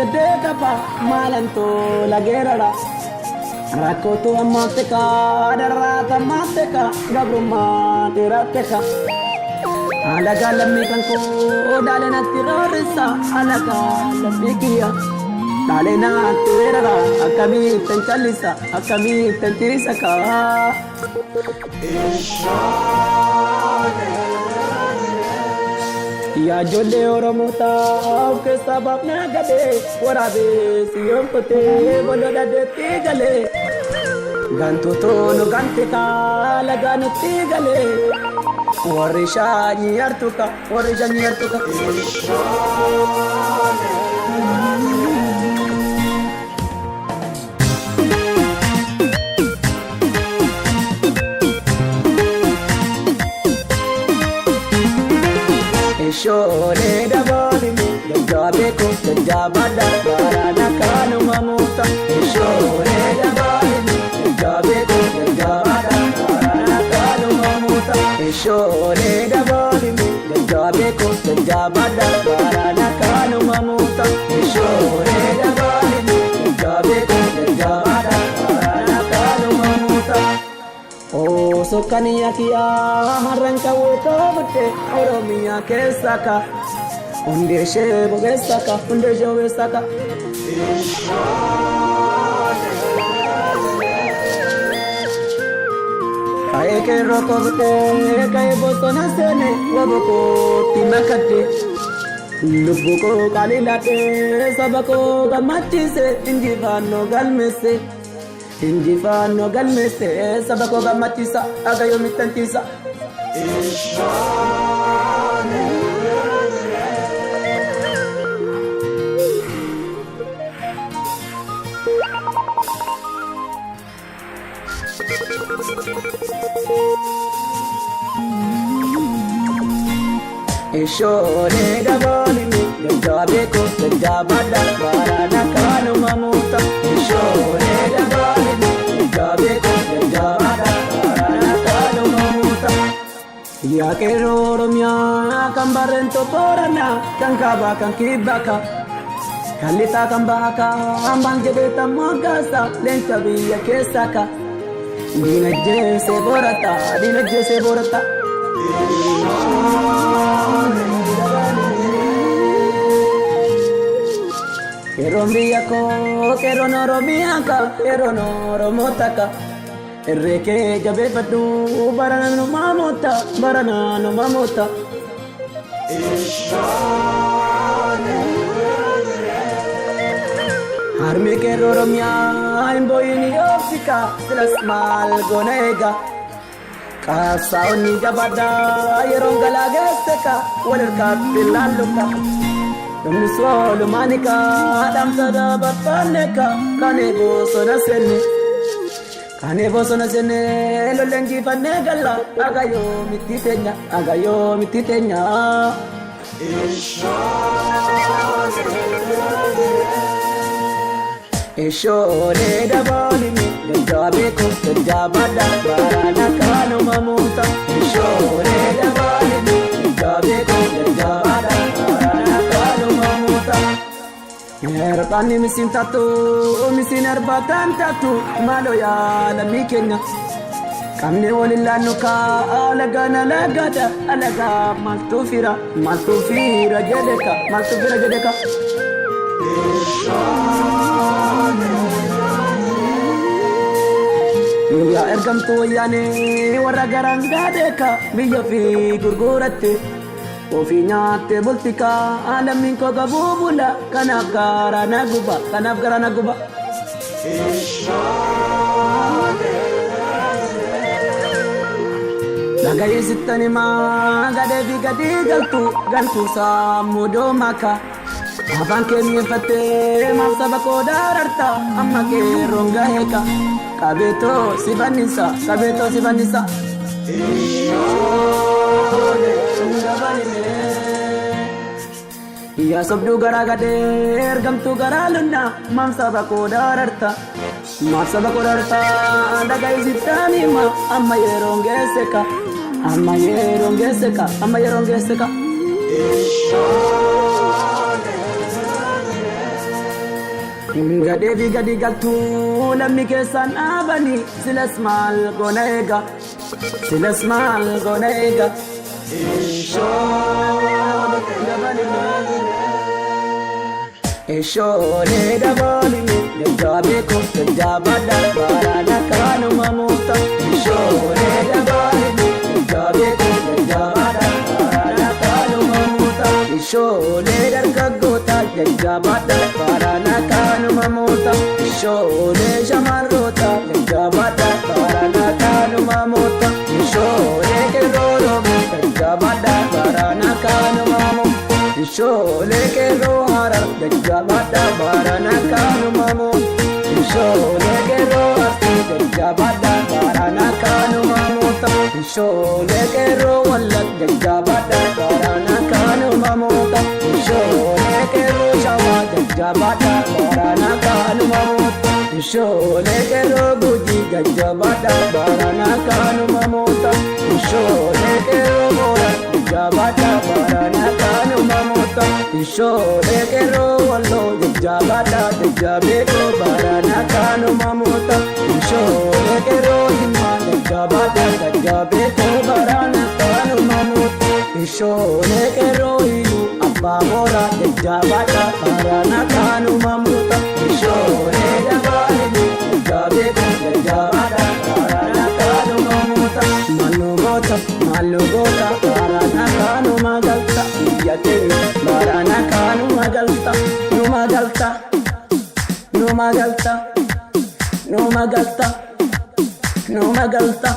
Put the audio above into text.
gede kapa malanto lagerara rakoto amateka darata mateka gabruma tirateka alaga lammi kanko dalena tirorisa alaga lammikiya dalena tirara akami tanchalisa akami tantirisaka Ya jolle oromota ke sabab na gade warabe siyom kote bolo dade tigale gantu to no gante ka laganu tigale warisha nyartuka Shore da bolimi jabe ko jabada barana kanu mamuta shore da bolimi jabe ko jabada barana kanu mamuta shore da bolimi jabe ko jabada barana kanu mamuta shore da bolimi jabe ko jabada barana kanu mamuta Oh sokaniya kiya haranka woto bute oromiya kesaka undeshe bogesaka undeshe bogesaka kae ke roko bute kae bosona sene waboko timakate lubuko kalilate sabako gamatise indivano galmese Indifano galmese sabako gamatisa agayo mitantisa Shore da bolimi jabe ko jabada barana kanu mamuta shore da bolimi jabe ko jabada barana kanu mamuta ya ke roromya kambarento porana kankaba kankibaka kalita kambaka ambangede tamagasa lentabiya kesaka dinajje se borata Kerombiyako, keronoromiyaka, keronoromotaka Erreke jabe padu, barana no mamota Harmi keroromya, imboyini opsika, silas mal gonega Kasauni jabada, yerongala geseka, walerka pilaluka Numusolo manika, adam sada bapaneka, kanebo sona sene, lolenji fanegala, agayo mititenya. Shore da bolimi, jabe ko jabada, barana kanu mamuta. Shore da bolimi, jabe ko jabada, barana kanu mamuta. Erpani misin tatu, misin erbatan tatu, maloya la mikenya. Kamne walilanu ka alagana lagada, alaga maltufira jedeka. Ya ergam tu yani warra garanggadeka biya fi gurgurate ofi nyate bultika alamin ko gabubula kanaf garana guba Lagay sitani ma gade bi gadi galtu samudo maka Abang ke mi fate masa bako dararta amma ke ronga heka kabeto sibanisa Iya sobdu garagade ergam tu garaluna masa bako dararta dagai zitani ma amma yerongeseka Gadee fi gadi galtuu lammi keessaan dhaabanii silas maal goona eega silas maal goona eega. Ishoolee dabaline jajjabeeko jajjabaadha baaraana kaanuma muufta. Ishoolee dabaline jajjabeeko jajjabaadha baaraana kaanuma muufta. Ishoolee dargaggoota jajjabaadha baaraana kaanuma muufta. Ishoolee shamarroota jajjabaadha baaraana kaanuma muufta. Ishoolee qeerrooloo jajjabaadha baaraana kaanuma muufta. Ishoolee qeerroo harar jajjabaadha baaraana kaanuma muufta. Ishoolee qeerroo asii jajjabaadha baaraana kaanuma muufta. Ishoolee qeerroo wallat jajjabaadha baaraana kaanuma muufta. Ishoolee qeerroo shawaa jajjabaadha baaraana kaanuma muufta. Ishoolee qeerroo gujii jajjabaadha baaraana kaanuma muufta. Ishoolee qeerroo booran jajjabaadha baaraana kaanuma muufta. Ishoolee qeerroo walloo jajjabaadha jajjabeekoo baaraana kaanuma muufta. Ishoolee qeerroo himmaa jajjabaadha jajjabeekoo baaraana kaanuma muufta. Ishoolee qeerroo hiyyuu abbaa booraa jajjabaadha baaraana kaanuma muufta. Ishoolee dabaalee jajjabeekoo jajjabaadha baaraana kaanuma muufta. Maallu goota baaraana kaanuma galta biyya keenya baaraana kaanuma galta numa galta numa galta numa galta numa galta.